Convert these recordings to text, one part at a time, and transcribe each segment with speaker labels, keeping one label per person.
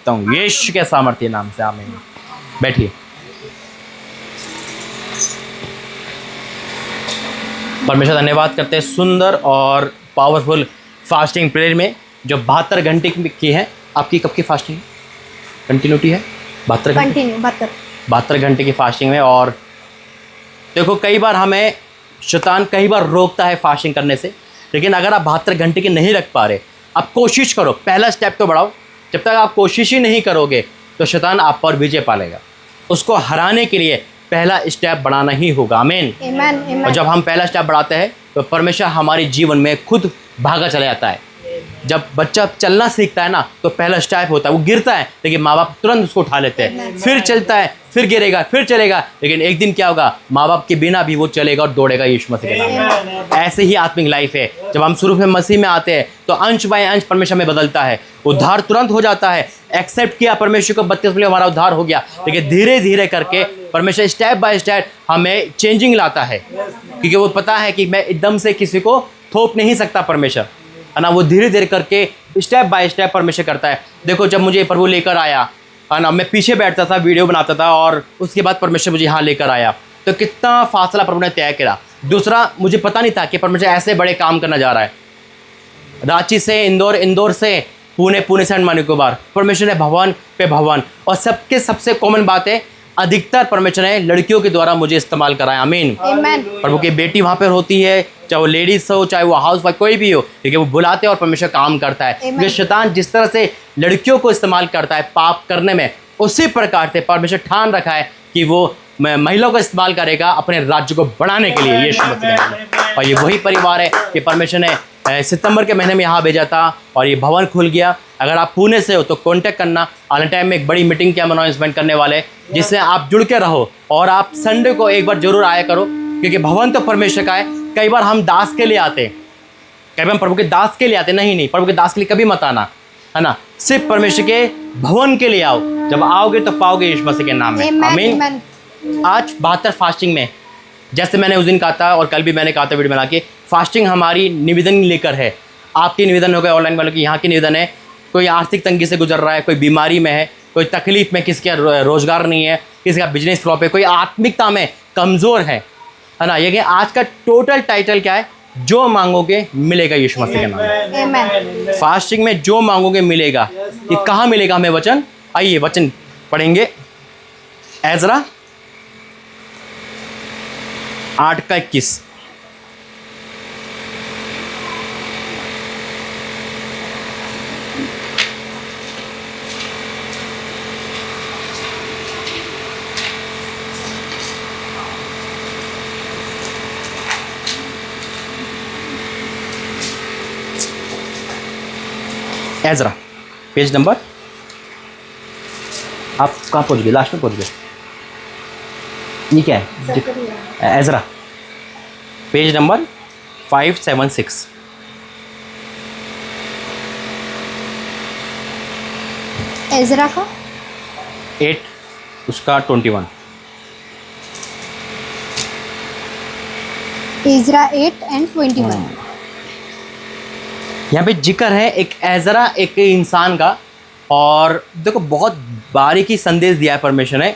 Speaker 1: सकता हूँ यीशु के सामर्थ्य नाम से, आमीन। बैठिए। परमेश्वर धन्यवाद करते हैं सुंदर और पावरफुल फास्टिंग प्रेयर में जो 72 घंटे की है। आपकी कब की फास्टिंग कंटिन्यूटी है? 72 घंटे की फास्टिंग में। और देखो कई बार हमें शैतान कई बार रोकता है फास्टिंग करने से, लेकिन अगर आप 72 घंटे की नहीं रख पा रहे, आप कोशिश करो, पहला स्टेप तो बढ़ाओ। जब तक आप कोशिश ही नहीं करोगे तो शैतान आप पर विजय पालेगा। उसको हराने के लिए पहला स्टेप बढ़ाना ही होगा, आमीन। और जब हम पहला स्टेप बढ़ाते हैं तो परमेश्वर हमारे जीवन में खुद भागा चला जाता है। जब बच्चा चलना सीखता है ना तो पहला स्टेप होता है, वो गिरता है लेकिन माँ बाप तुरंत उसको उठा लेते हैं, फिर चलता है, फिर गिरेगा, फिर चलेगा, लेकिन एक दिन क्या होगा, माँ बाप के बिना भी वो चलेगा और दौड़ेगा यीशु मसीह के नाम में। ऐसे ही आत्मिक लाइफ है। जब हम शुरू में मसीह में आते हैं तो अंश बाय अंश परमेश्वर में बदलता है, उद्धार तुरंत हो जाता है। एक्सेप्ट किया परमेश्वर को, 32 में हमारा उद्धार हो गया, लेकिन धीरे धीरे करके परमेश्वर स्टेप बाय स्टेप हमें चेंजिंग लाता है, क्योंकि वो पता है कि मैं एकदम से किसी को थोप नहीं सकता परमेश्वर, है ना। वो धीरे धीरे करके स्टेप बाय स्टेप परमेश्वर करता है। देखो जब मुझे प्रभु लेकर आया, है ना, मैं पीछे बैठता था, वीडियो बनाता था, और उसके बाद परमेश्वर मुझे यहाँ लेकर आया, तो कितना फासला प्रभु ने तय करा। दूसरा, मुझे पता नहीं था कि परमेश्वर ऐसे बड़े काम करना जा रहा है। रांची से इंदौर, इंदौर से पुणे, पुणे से अंडमान निकोबार, परमेश्वर ने भवन पे भवन। और सबके सबसे कॉमन बात है, अधिकतर परमेश्वर ने लड़कियों के द्वारा मुझे इस्तेमाल कराया, आमीन। प्रभु की बेटी वहाँ पर होती है, चाहे वो लेडीज हो, चाहे वो हाउस वाइफ, कोई भी हो, ठीक है, वो बुलाते हैं और परमेश्वर काम करता है। क्योंकि शैतान जिस तरह से लड़कियों को इस्तेमाल करता है पाप करने में, उसी प्रकार से परमेश्वर ठान रखा है कि वो महिलाओं का इस्तेमाल करेगा अपने राज्य को बढ़ाने के लिए, यीशु मसीह। और ये वही परिवार है कि परमेश्वर ने सितंबर के महीने में यहाँ भेजा था और ये भवन खुल गया। अगर आप पुणे से हो तो कांटेक्ट करना। आने टाइम में एक बड़ी मीटिंग की हम अनाउंसमेंट करने वाले, जिससे आप जुड़ के रहो और आप संडे को एक बार जरूर आया करो, क्योंकि भवन तो परमेश्वर का है। कई बार हम दास के लिए आते हैं, कई बार हम प्रभु के दास के लिए आते, नहीं, प्रभु के दास के लिए कभी मत आना, है ना। सिर्फ परमेश्वर के भवन के लिए आओ। जब आओगे तो पाओगे यीशु मसीह के नाम में, आमीन। आज 72 फास्टिंग में, जैसे मैंने उस दिन कहा था और कल भी मैंने कहा था वीडियो बना के, फास्टिंग हमारी निवेदन लेकर है। आपके निवेदन हो गए, ऑनलाइन वालों की, यहाँ की निवेदन है। कोई आर्थिक तंगी से गुजर रहा है, कोई बीमारी में है, कोई तकलीफ में, किसी का रोजगार नहीं है, किसी का बिजनेस फ्लॉप है, कोई आत्मिकता में कमज़ोर है ना। ये कि आज का टोटल टाइटल क्या है? जो मांगोगे मिलेगा यीशु मसीह के नाम में। फास्टिंग में जो मांगोगे मिलेगा। ये कहाँ मिलेगा हमें वचन? आइए वचन पढ़ेंगे। एजरा 8:21। एजरा पेज नंबर, आप कहाँ पहुँच गए? लास्ट में पहुँच गए। ये क्या है? Ezra page number 576।
Speaker 2: एजरा का
Speaker 1: 8 उसका 21।
Speaker 2: Ezra 8 and 21।
Speaker 1: यहाँ पे जिक्र है एक एजरा, एक इंसान का। और देखो बहुत बारीकी संदेश दिया है परमेश्वर ने।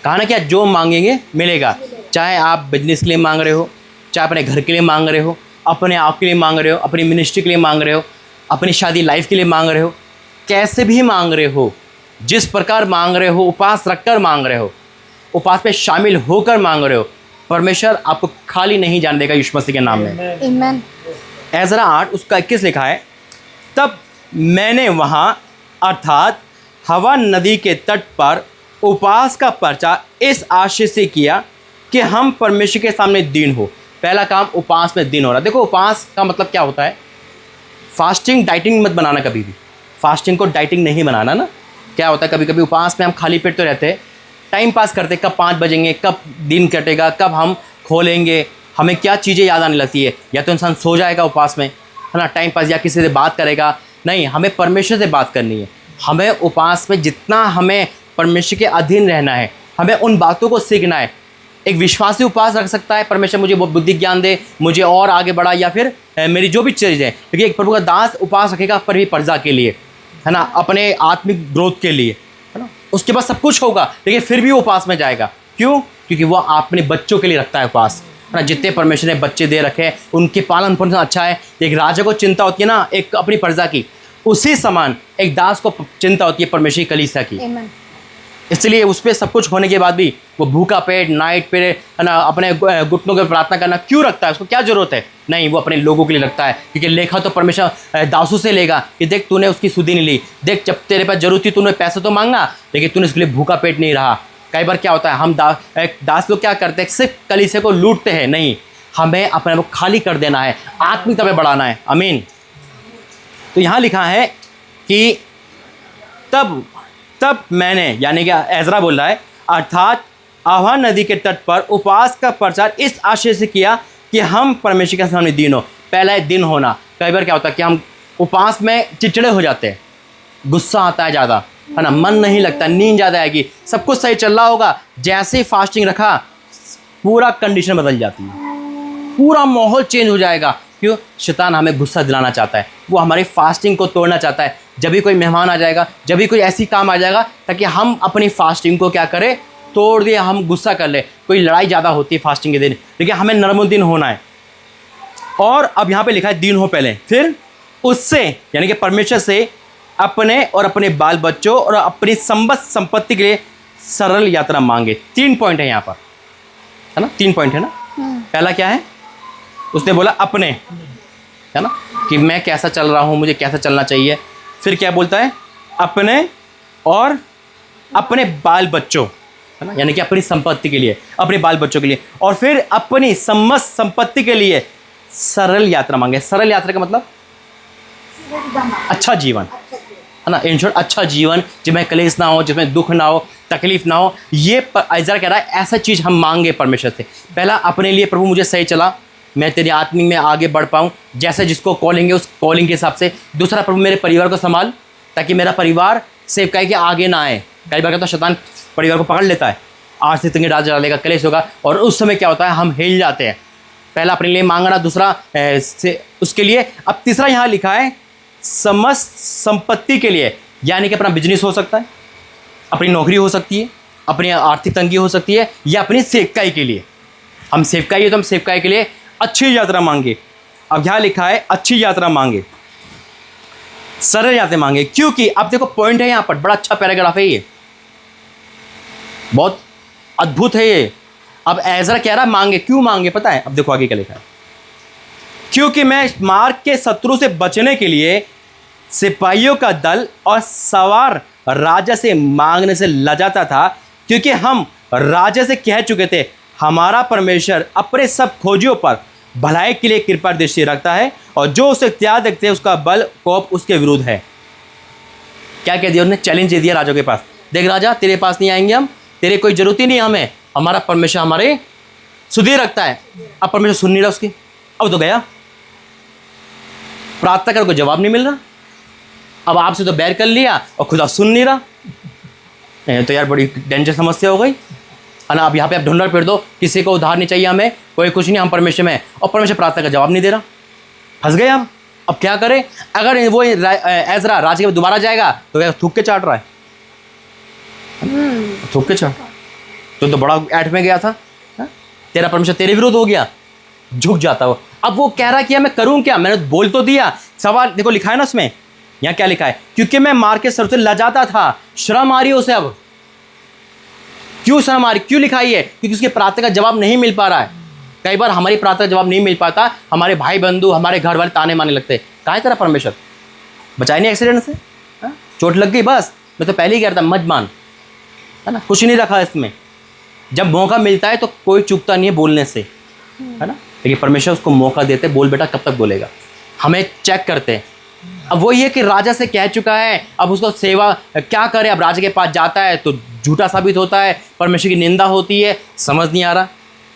Speaker 1: कहा ना क्या, जो मांगेंगे मिलेगा। चाहे आप बिजनेस के लिए मांग रहे हो, चाहे अपने घर के लिए मांग रहे हो, अपने आप के लिए मांग रहे हो, अपनी मिनिस्ट्री के लिए मांग रहे हो, अपनी शादी लाइफ के लिए मांग रहे हो, कैसे भी मांग रहे हो, जिस प्रकार मांग रहे हो, उपवास रखकर मांग रहे हो, उपवास में शामिल होकर मांग रहे हो, परमेश्वर आपको खाली नहीं जाने देगा यीशु मसीह के नाम में।
Speaker 2: आमीन।
Speaker 1: एजरा 8 उसका 21 लिखा है, तब मैंने वहाँ अर्थात हवा नदी के तट पर उपवास का प्रचार इस आशय से किया कि हम परमेश्वर के सामने दीन हो। पहला काम उपवास में दीन हो रहा। देखो उपवास का मतलब क्या होता है? फास्टिंग डाइटिंग मत बनाना कभी भी। फास्टिंग को डाइटिंग नहीं बनाना ना। क्या होता है, कभी कभी उपवास में हम खाली पेट तो रहते हैं, टाइम पास करते, कब 5 बजेंगे, कब दिन कटेगा, कब हम खोलेंगे, हमें क्या चीज़ें याद आने लगती है। या तो इंसान सो जाएगा उपवास में, है ना, टाइम पास, या किसी से बात करेगा। नहीं, हमें परमेश्वर से बात करनी है। हमें उपवास में जितना हमें परमेश्वर के अधीन रहना है, हमें उन बातों को सीखना है। एक विश्वासी उपवास रख सकता है, परमेश्वर मुझे वो बुद्धि ज्ञान दे, मुझे और आगे बढ़ा, या फिर मेरी जो भी चीज़ है। क्योंकि एक प्रभु का दास उपवास रखेगा पर भी प्रजा के लिए, है ना, अपने आत्मिक ग्रोथ के लिए, है ना, उसके पास सब कुछ होगा, लेकिन फिर भी वो उपवास में जाएगा। क्यों? क्योंकि वो अपने बच्चों के लिए रखता है उपवास, है ना। जितने परमेश्वर ने बच्चे दे रखे हैं उनके पालन पोषण अच्छा है। एक राजा को चिंता होती है ना एक अपनी प्रजा की, उसी समान एक दास को चिंता होती है परमेश्वर की कलीसिया की।
Speaker 2: Amen.
Speaker 1: इसलिए उस पर सब कुछ होने के बाद भी वो भूखा पेट नाइट पे, है ना, अपने घुटनों के प्रार्थना करना क्यों रखता है? उसको क्या जरूरत है? नहीं, वो अपने लोगों के लिए रखता है, क्योंकि लेखा तो परमेश्वर दासों से लेगा कि देख तूने उसकी सुधि नहीं ली, देख जब तेरे पास जरूरत थी तूने पैसे तो मांगा, लेकिन तूने उसके लिए भूखा पेट नहीं रहा। कई बार क्या होता है, हम दास लोग क्या करते हैं, सिर्फ कलीसिया को लूटते हैं। नहीं, हमें अपने को खाली कर देना है, आत्मिकता में बढ़ाना है। आमीन। तो यहाँ लिखा है कि तब मैंने, यानी कि एजरा बोल रहा है, अर्थात आह्वान नदी के तट पर उपवास का प्रचार इस आशय से किया कि हम परमेश्वर के सामने दिन हो। पहला दिन होना। कई बार क्या होता है कि हम उपवास में चिड़चिड़े हो जाते हैं, गुस्सा आता है ज़्यादा, है ना, मन नहीं लगता, नींद ज़्यादा आएगी, सब कुछ सही चल रहा होगा, जैसे ही फास्टिंग रखा पूरा कंडीशन बदल जाती है, पूरा माहौल चेंज हो जाएगा। क्यों? शैतान हमें गुस्सा दिलाना चाहता है, वो हमारी फास्टिंग को तोड़ना चाहता है। जब भी कोई मेहमान आ जाएगा, जब भी कोई ऐसी काम आ जाएगा ताकि हम अपनी फास्टिंग को क्या करें, तोड़ दिए, हम गुस्सा कर ले। कोई लड़ाई ज़्यादा होती है फास्टिंग के दिन, लेकिन हमें नर्मल दिन होना है। और अब यहाँ पे लिखा है दिन हो पहले, फिर उससे यानी कि परमेश्वर से अपने और अपने बाल बच्चों और अपनी संपत्ति के लिए सरल यात्रा मांगे। 3 पॉइंट है यहाँ पर, है ना, 3 पॉइंट है ना। पहला क्या है? उसने बोला अपने, है ना, कि मैं कैसा चल रहा हूँ, मुझे कैसा चलना चाहिए। फिर क्या बोलता है? अपने और अपने बाल बच्चों, है ना, यानी कि अपनी संपत्ति के लिए, अपने बाल बच्चों के लिए। और फिर अपनी समस्त संपत्ति के लिए सरल यात्रा मांगे। सरल यात्रा का मतलब अच्छा जीवन, है ना, इन शॉर्ट अच्छा जीवन जिसमें क्लेश ना हो, जिसमें दुख ना हो, तकलीफ ना हो। ये ऐसा कह रहा है, ऐसा चीज़ हम मांगे परमेश्वर से। पहला अपने लिए, प्रभु मुझे सही चला, मैं तेरी आत्मिक में आगे बढ़ पाऊँ, जैसे जिसको कॉलिंग है उस कॉलिंग के हिसाब से। दूसरा, प्रभु मेरे परिवार को संभाल, ताकि मेरा परिवार सेवकाई के आगे ना आए। कई बार कहता है शैतान परिवार को पकड़ लेता है, आज से तंगे डाल डालेगा, क्लेश होगा, और उस समय क्या होता है, हम हिल जाते हैं। पहला अपने लिए मांगना, दूसरा उसके लिए। अब तीसरा यहाँ लिखा है समस्त संपत्ति के लिए, यानी कि अपना बिजनेस हो सकता है, अपनी नौकरी हो सकती है, अपनी आर्थिक तंगी हो सकती है, या अपनी सेवकाई के लिए। हम सेवकाई है तो हम सेवकाई के लिए अच्छी यात्रा मांगे। अब यहाँ लिखा है अच्छी यात्रा मांगे, सरल यात्रा मांगे। क्योंकि अब देखो पॉइंट है यहाँ पर, बड़ा अच्छा पैराग्राफ है ये, बहुत अद्भुत है ये। अब एजरा कह रहा मांगे, क्यों मांगे पता है? अब देखो आगे क्या लिखा है, क्योंकि मैं मार्ग के शत्रु से बचने के लिए सिपाहियों का दल और सवार राजा से मांगने से लजाता था, क्योंकि हम राजा से कह चुके थे हमारा परमेश्वर अपने सब खोजियों पर भलाई के लिए कृपा दृष्टि रखता है, और जो उसे त्याग देखते हैं उसका बल कोप उसके विरुद्ध है। क्या कह दिया उसने? चैलेंज दे दिया राजा के पास, देख राजा तेरे पास नहीं आएंगे हम, तेरे कोई जरूरत ही नहीं हमें, हमारा परमेश्वर हमारे सुधीर रखता है। अब परमेश्वर सुन नहीं रहा उसकी, अब तो गया, प्रार्थना कर कोई जवाब नहीं मिल रहा, अब आपसे तो बैर कर लिया और खुदा सुन नहीं रहा। तो यार बड़ी डेंजर समस्या हो गई, है ना। अब यहाँ पे आप ढूंढना फिर दो, किसी को उधार नहीं चाहिए हमें, कोई कुछ नहीं, हम परमेश्वर में, और परमेश्वर प्रार्थना का जवाब नहीं दे रहा, फंस गए हम। अब क्या करें? अगर वो एजरा राज के दोबारा जाएगा तो क्या थूक के चाट रहा है, थूक के चाट, तो बड़ा ऐठ में गया था, तेरा परमेश्वर तेरे विरुद्ध हो गया, झुक जाता वो। अब वो कह रहा कि मैं करूं क्या, मैंने बोल तो दिया। सवाल देखो लिखा है ना उसमें, यहाँ क्या लिखा है, क्योंकि मैं मार के सर से लजाता था, शर्म आ रही है उसे। अब क्यों शर्म आ रही, क्यों लिखा है? क्योंकि उसके प्रार्थना का जवाब नहीं मिल पा रहा है। कई बार हमारी प्रार्थना का जवाब नहीं मिल पाता, हमारे भाई बंधु हमारे घर वाले ताने मारने लगते, कहाँ है तेरा परमेश्वर, बचाए नहीं एक्सीडेंट से, चोट लग गई, बस मैं तो पहले ही कह रहा था मत मान, है ना, कुछ नहीं रखा इसमें। जब मौका मिलता है तो कोई चूकता नहीं है बोलने से, है ना, लेकिन परमेश्वर उसको मौका देते, बोल बेटा कब तक बोलेगा, हमें चेक करते हैं। अब वो ये कि राजा से कह चुका है, अब उसको सेवा क्या करे, अब राजा के पास जाता है तो झूठा साबित होता है, परमेश्वर की निंदा होती है, समझ नहीं आ रहा।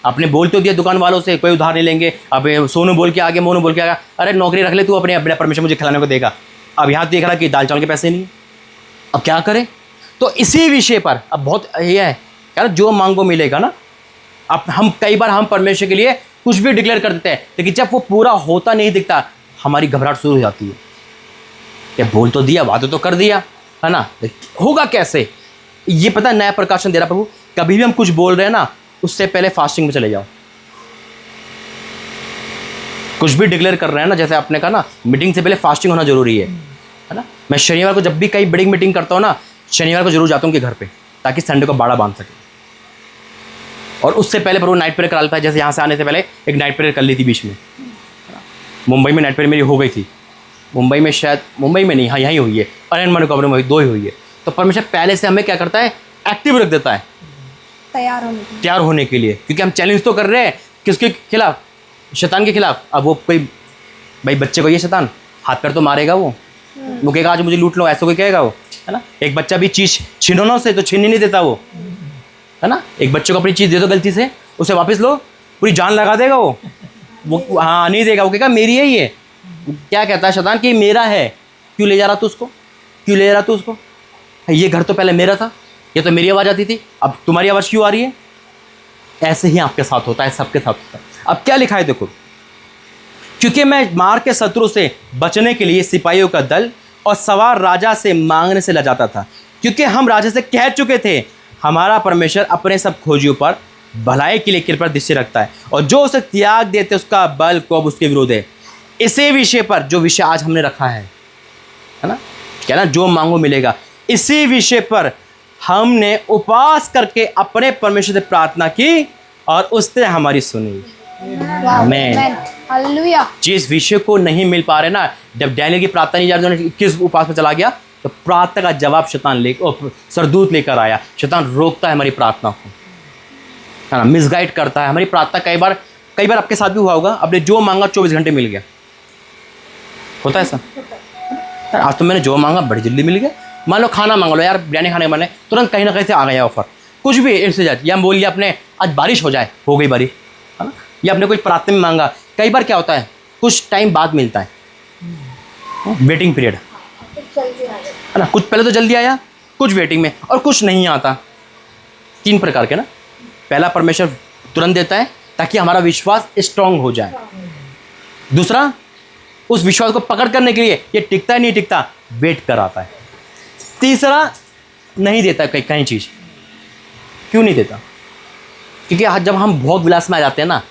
Speaker 1: आपने बोल तो दिया दुकान वालों से कोई उधार नहीं लेंगे, अब सोनू बोल के आगे, मोनू बोल के आगे, अरे नौकरी रख ले तू अपने, अपने परमेश्वर मुझे खिलाने को देगा। अब यहाँ देख रहा कि दाल चावल के पैसे नहीं, अब क्या करें? तो इसी विषय पर अब बहुत ये है यार, जो मांगो मिलेगा ना। अब हम कई बार हम परमेश्वर के लिए कुछ भी डिक्लेयर कर देते हैं, लेकिन जब वो पूरा होता नहीं दिखता, हमारी घबराहट शुरू हो जाती है। क्या बोल तो दिया, वादा तो कर दिया, है ना, होगा कैसे? ये पता नया प्रकाशन दे रहा प्रभु। कभी भी हम कुछ बोल रहे हैं ना, उससे पहले फास्टिंग में चले जाओ। कुछ भी डिक्लेयर कर रहे हैं ना, जैसे आपने कहा ना, मीटिंग से पहले फास्टिंग होना जरूरी है ना। मैं शनिवार को जब भी कई बड़ी मीटिंग करता हूँ ना, शनिवार को जरूर जाता हूँ उनके घर पे, ताकि संडे को बाड़ा बांध सके। और उससे पहले प्रभु नाइट प्रेयर करा लेता है। जैसे यहाँ से आने से पहले एक नाइट प्रेयर कर ली थी बीच में, मुंबई में नाइट प्रेयर मेरी हो गई थी। मुंबई में शायद, मुंबई में नहीं, हाँ यहीं हुई है, और एन मनोकामना में 2 ही हुई है। तो परमेश्वर पहले से हमें क्या करता है, एक्टिव रख देता है तैयार होने के लिए, क्योंकि हम चैलेंज तो कर रहे हैं किसके खिलाफ, शैतान के खिलाफ। अब वो कोई भाई बच्चे को, ये शैतान हाथ पैर तो मारेगा, वो कहेगा आज मुझे लूट लो, ऐसा कोई कहेगा वो, है ना। एक बच्चा भी चीज़ छीनो ना उसे, तो छीन ही नहीं देता वो, है ना। एक बच्चे को अपनी चीज़ दे दो गलती से, उसे वापस लो, पूरी जान लगा देगा वो हाँ नहीं देगा, वो कहेगा मेरी है ये। क्या कहता है शैतान कि मेरा है, क्यों ले जा रहा तू उसको, क्यों ले जा रहा तू उसको, ये घर तो पहले मेरा था, ये तो मेरी आवाज़ आती थी, अब तुम्हारी आवाज़ क्यों आ रही है। ऐसे ही आपके साथ होता है, सबके साथ होता है। अब क्या लिखा है देखो, क्योंकि मैं मार के शत्रु से बचने के लिए सिपाहियों का दल और सवार राजा से मांगने से लजाता था, क्योंकि हम राजा से कह चुके थे हमारा परमेश्वर अपने सब खोजियों पर भलाई के लिए कृपा दृष्टि रखता है, और जो उसे त्याग देते उसका बल कोप उसके विरोध है। इसी विषय पर, जो विषय आज हमने रखा है ना, क्या ना, जो मांगो मिलेगा, इसी विषय पर हमने उपवास करके अपने परमेश्वर से प्रार्थना की और उसने हमारी सुनी। आमीन।
Speaker 2: हालेलुया।
Speaker 1: जिस विषय को नहीं मिल पा रहे ना, जब डैनियल की प्रार्थना नहीं जा रही, 21 उपवास में चला गया, तो प्रार्थना का जवाब शैतान सरदूत लेकर आया। शैतान रोकता है हमारी प्रार्थना को, है ना, मिसगाइड करता है हमारी प्रार्थना। कई बार आपके साथ भी हुआ होगा, आपने जो मांगा 24 घंटे मिल गया, होता है ऐसा। आज तो मैंने जो मांगा बड़ी जल्दी मिल गया। मान लो खाना मांग लो यार, बिरयानी खाने मैंने, तुरंत कहीं ना कहीं से आ गया ऑफर, कुछ भी एक से जाए। या हम बोलिए अपने आज बारिश हो जाए, हो गई बारिश, है ना। या अपने कोई प्रार्थना में मांगा, कई बार क्या होता है कुछ टाइम बाद मिलता है, वेटिंग पीरियड, है ना। कुछ पहले तो जल्दी आया, कुछ वेटिंग में, और कुछ नहीं आता। 3 प्रकार के ना। पहला, परमेश्वर तुरंत देता है ताकि हमारा विश्वास स्ट्रांग हो जाए। दूसरा, उस विश्वास को पकड़ करने के लिए ये टिकता है नहीं टिकता, वेट कराता है। तीसरा, नहीं देता कहीं चीज़। क्यों नहीं देता? क्योंकि जब हम भोग विलास में आ जाते हैं ना,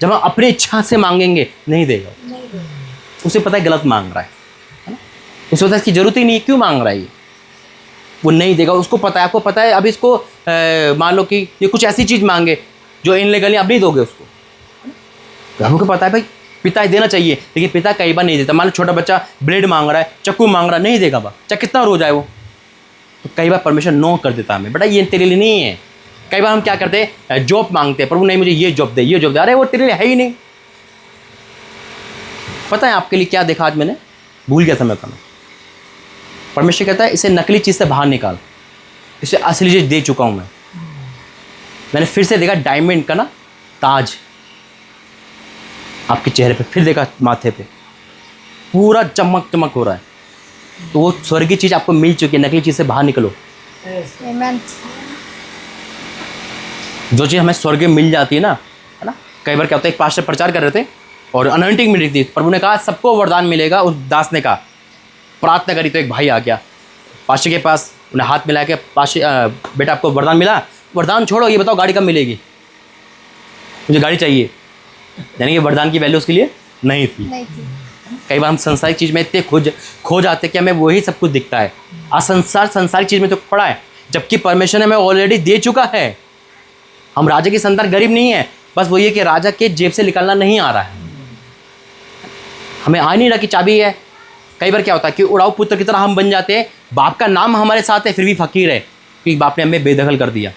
Speaker 1: जब हम अपनी इच्छा से मांगेंगे, नहीं देगा। उसे पता है गलत मांग रहा है ना, उसे पता है इसकी जरूरत ही नहीं है, क्यों मांग रहा है ये, वो नहीं देगा। उसको पता है, आपको पता है, अब इसको मान लो कि ये कुछ ऐसी चीज़ मांगे जो इनलीगली अब नहीं दोगे उसको। हमको पता है भाई पिता देना चाहिए, लेकिन पिता कई बार नहीं देता। मान लो छोटा बच्चा ब्लेड मांग रहा है, चाकू मांग रहा है, नहीं देगा बा, चाहे कितना रो जाए वो, तो कई बार परमेश्वर नो कर देता हमें, बेटा ये तेरे लिए नहीं है। कई बार हम क्या करते हैं, जॉब मांगते हैं, प्रभु नहीं मुझे ये जॉब दे, ये जॉब दे, अरे वो तेरे लिए है ही नहीं। पता है आपके लिए क्या देखा आज मैंने, भूल गया था मैं बताना। परमेश्वर कहता है इसे नकली चीज़ से बाहर निकाल, इसे असली चीज़ दे चुका हूँ मैंने फिर से देखा डायमंड का ना ताज आपके चेहरे पे, फिर देखा माथे पे पूरा चमक चमक हो रहा है। तो वो स्वर्गीय चीज़ आपको मिल चुकी है, नकली चीज़ से बाहर निकलो।
Speaker 2: आमीन।
Speaker 1: जो चीज़ हमें स्वर्गीय मिल जाती है ना, कई बार क्या होता है, एक पास्टर प्रचार कर रहे थे और अनॉइंटिंग मिल रही थी, प्रभु ने कहा सबको वरदान मिलेगा। उस दास ने कहा, प्रार्थना करी, तो एक भाई आ गया पास्टर के पास, उन्हें हाथ मिला के, पास्टर बेटा आपको वरदान मिला, वरदान छोड़ो, ये बताओ गाड़ी कब मिलेगी, मुझे गाड़ी चाहिए। यानी कि वरदान की वैल्यू उसके लिए नहीं थी। कई बार हम संसारिक चीज़ में इतने खो जाते कि हमें वही सब कुछ दिखता है। संसारिक चीज़ में तो पड़ा है, जबकि परमेश्वर ने हमें ऑलरेडी दे चुका है। हम राजा की संतान गरीब नहीं है, बस वो ये कि राजा के जेब से निकालना नहीं आ रहा है, हमें आ नहीं रहा कि चाबी है। कई बार क्या होता है कि उड़ाऊ पुत्र की तरह हम बन जाते हैं, बाप का नाम हमारे साथ है फिर भी फकीर है, क्योंकि बाप ने हमें बेदखल कर दिया।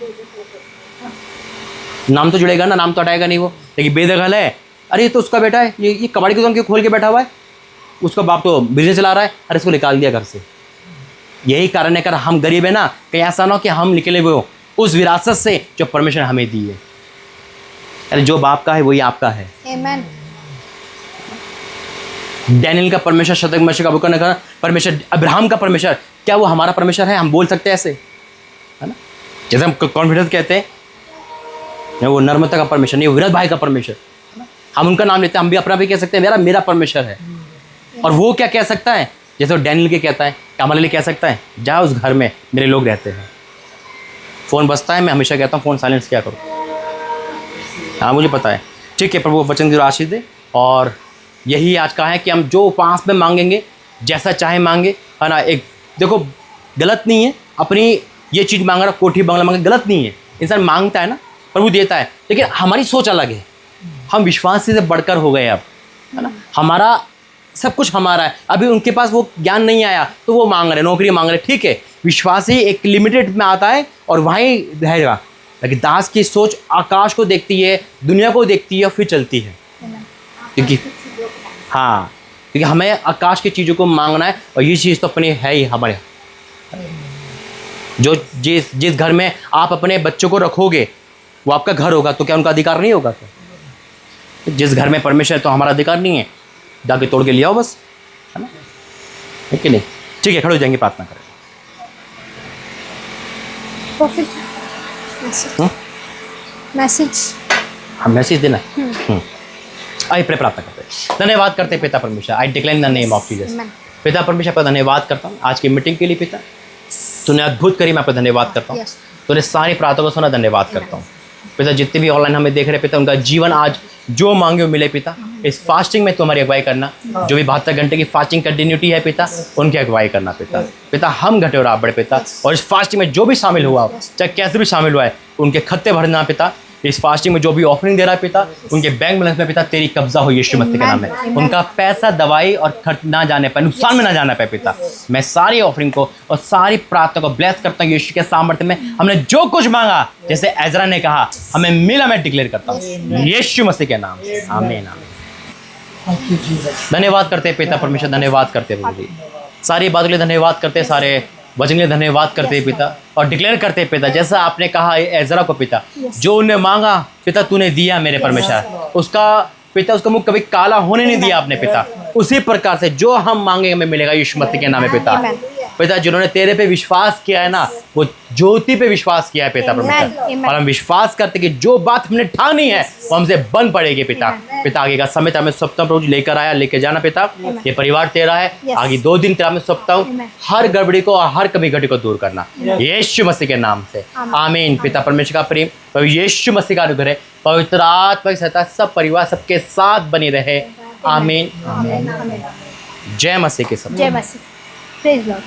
Speaker 1: नाम तो जुड़ेगा ना, नाम तो हटाएगा नहीं वो, लेकिन बेदखल है। अरे ये तो उसका बेटा है, ये कबाड़ी की दुकान क्यों खोल के बैठा हुआ है, उसका बाप तो बिजनेस चला रहा है, अरे इसको निकाल दिया घर से। यही कारण है, कर हम गरीब है ना, कहीं ऐसा ना हो कि हम निकले हुए हो उस विरासत से जो परमेश्वर हमें दी है। अरे जो बाप का है वही आपका है।
Speaker 2: आमीन।
Speaker 1: डैनियल का परमेश्वर, शद्रक मेशक अबेदनगो का परमेश्वर, अब्राहम का परमेश्वर, क्या वो हमारा परमेश्वर है? हम बोल सकते हैं ऐसे, है ना। जैसे हम कॉन्फिडेंस कहते हैं वो नर्मदा का परमेश्वर नहीं, विरत भाई का परमेश्वर, हम उनका नाम लेते हैं, हम भी अपना भी कह सकते हैं मेरा परमेश्वर है। और वो क्या कह सकता है जैसे वो डैनियल के कहता है कि हमारे लिए कह सकता है जा उस घर में मेरे लोग रहते हैं। फ़ोन बजता है, मैं हमेशा कहता हूँ फ़ोन साइलेंस क्या करो। हाँ मुझे पता है। ठीक है, प्रभु वचन की आशीष दे। और यही आज का है कि हम जो उपवास में मांगेंगे, जैसा चाहे मांगे, है ना। एक देखो गलत नहीं है अपनी ये चीज़ मांग रहा, कोठी बंगला मांगे, गलत नहीं है। इंसान मांगता है ना, प्रभु देता है, लेकिन हमारी सोच अलग है। हम विश्वास से बढ़कर हो गए अब, है ना। हमारा सब कुछ हमारा है। अभी उनके पास वो ज्ञान नहीं आया तो वो मांग रहे, नौकरी मांग रहे, ठीक है। विश्वास ही एक लिमिटेड में आता है और वहीं रहेगा। लेकिन दास की सोच आकाश को देखती है, दुनिया को देखती है और फिर चलती है। क्योंकि हाँ, क्योंकि हमें आकाश की चीज़ों को मांगना है और ये चीज़ तो अपनी है ही हमारे। जो जिस घर में आप अपने बच्चों को रखोगे वो आपका घर होगा, तो क्या उनका अधिकार नहीं होगा? क्या जिस घर में परमेश्वर है तो हमारा अधिकार नहीं है? जाके तोड़ के ले आओ बस, है ना, है कि नहीं? ठीक है, खड़े हो जाएंगे, प्रार्थना करें।
Speaker 2: मैसेज
Speaker 1: हम मैसेज देना है। आइए प्रार्थना करते हैं। धन्यवाद करते हैं पिता परमेश्वर। I declare in the name of Jesus. पिता परमेश्वर पर धन्यवाद करता हूँ आज की मीटिंग के लिए। पिता तूने अद्भुत करी, मैं आपका धन्यवाद करता हूँ। तूने सारी प्रार्थना को सुना, धन्यवाद करता हूँ। पिता जितने भी ऑनलाइन हमें देख रहे पिता, उनका जीवन आज जो मांगे वो मिले पिता। इस फास्टिंग में तुम्हारी अगुवाई करना, जो भी 72 घंटे की फास्टिंग कंटिन्यूटी है पिता, उनकी अगुवाई करना पिता। पिता हम घटे और आप बड़े पिता, और इस फास्टिंग में जो भी शामिल हुआ, चाहे कैसे भी शामिल हुआ है, उनके खत्ते भरना पिता। इस फास्टिंग में जो भी ऑफरिंग दे रहा है पिता, उनके बैंक बैलेंस में पिता तेरी कब्जा हो यीशु मसीह के नाम में। उनका पैसा दवाई और खर्च ना जाने पाए, नुकसान में ना जाना पाए पिता। मैं सारी ऑफरिंग को और सारी प्रार्थना को ब्लेस करता हूँ यीशु के सामर्थ्य में। हमने जो कुछ मांगा, जैसे एजरा ने कहा, हमें मिला, मैं डिक्लेयर करता हूँ यीशु मसीह के नाम से, आमीन। धन्यवाद करते हैं पिता परमेश्वर, धन्यवाद करते हैं प्रभु जी, सारी बातों के लिए धन्यवाद करते हैं, सारे वचन के लिए धन्यवाद करते हैं पिता। और डिक्लेयर करते हैं पिता, जैसा आपने कहा एजरा को पिता, जो उन्हें मांगा पिता तूने दिया मेरे परमेश्वर। उसका पिता, उसका मुख कभी काला होने नहीं दिया आपने पिता। उसी प्रकार से जो हम मांगे हमें मिलेगा यीशु मसीह के नाम में पिता। पिता जिन्होंने तेरे पे विश्वास किया है ना, वो ज्योति पे विश्वास किया है पिता परमेश्वर। और हम विश्वास करते कि जो बात हमने ठानी है वो हमसे बन पड़ेगी पिता। पिता आगे का समय हमें सप्ताह प्रभु लेकर आया, लेके जाना पिता। ये परिवार तेरा है, आगे 2 दिन तेरा में सप्ताह हूँ, हर गड़बड़ी को और हर कमी घटी को दूर करना यीशु मसीह के नाम से, आमीन। पिता परमेश्वर का प्रेम, प्रभु यीशु मसीह का अनुग्रह, पवित्र आत्मा की सहायता सब परिवार सबके साथ बनी रहे, आमीन। जय मसीह के सब।
Speaker 2: जय मसीह। Praise Lord.